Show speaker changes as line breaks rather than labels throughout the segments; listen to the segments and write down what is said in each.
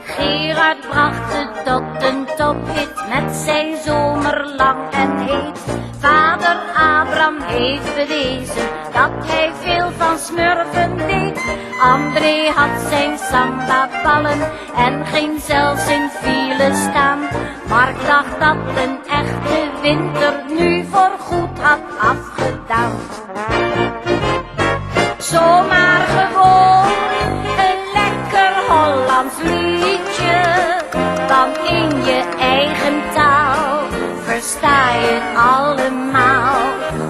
Gerard bracht het tot een tophit met zijn zomer lang en heet. Vader Abraham heeft bewezen dat hij veel van smurfen deed. André had zijn samba-ballen en ging zelfs in file staan. Mark dacht dat een echte winter nu voorgoed had afgedaan. Zomaar gewoon een lekker Hollands liedje, dan in je eigen taal versta je het allemaal.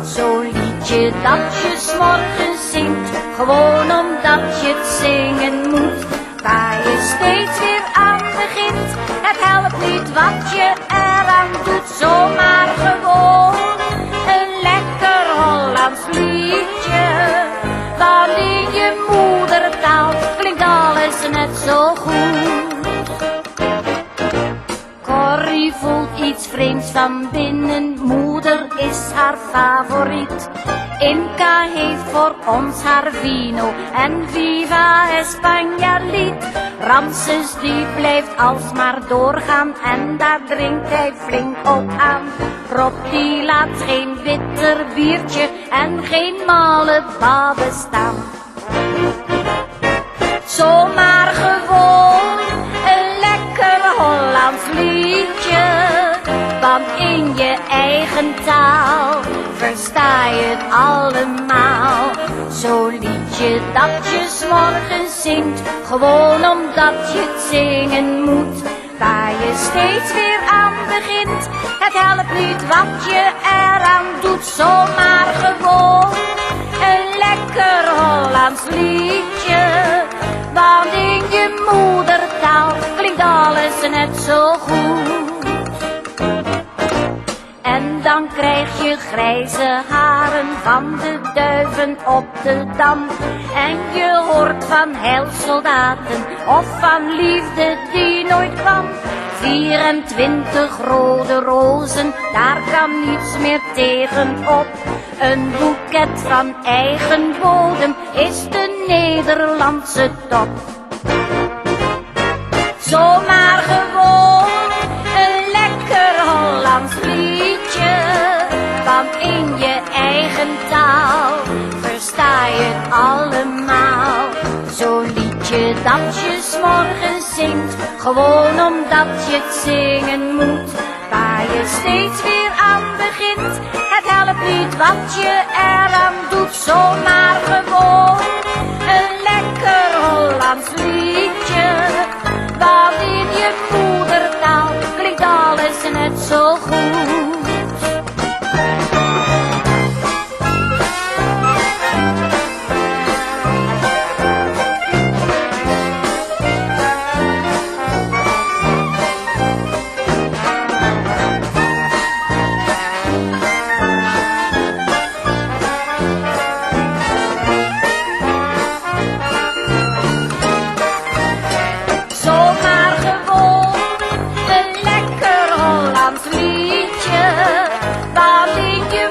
Zo'n liedje dat je 's morgens zingt, gewoon omdat je het zingen moet. Waar je steeds weer aan begint, het helpt niet wat je eraan doet. Zomaar gewoon een lekker Hollands liedje, dan in je moedertaal klinkt alles net zo goed. Corrie voelt iets vreemds van binnen, moeder is haar favoriet. Inca heeft voor ons haar vino en Viva España lied. Ramses die blijft alsmaar doorgaan en daar drinkt hij flink op aan. Rob die laat geen bitter biertje en geen malle babbe staan. Zomaar gewoon een lekker Hollands liedje, want in je eigen taal versta je het allemaal. Zo'n liedje dat je 's morgens zingt, gewoon omdat je het zingen moet. Waar je steeds weer aan begint, het helpt niet wat je eraan doet. Zomaar gewoon een lekker Hollands liedje, want in je moedertaal klinkt alles net zo goed. En dan krijg je grijze haren van de duiven op de dam. En je hoort van heilsoldaten of van liefde die nooit kwam. 24 rode rozen, daar kan niets meer tegenop. Een boeket van eigen bodem is de Nederlandse top. Zomaar gewoon een lekker Hollands liedje, want in je eigen taal versta je het allemaal. Zo'n liedje dat je 's morgens zingt, gewoon omdat je het zingen moet. Waar je steeds weer aan begint, het helpt niet wat je eraan doet. Zomaar gewoon een lekker Hollands liedje, want in je moedertaal klinkt alles net zo goed. Liedje, waar in je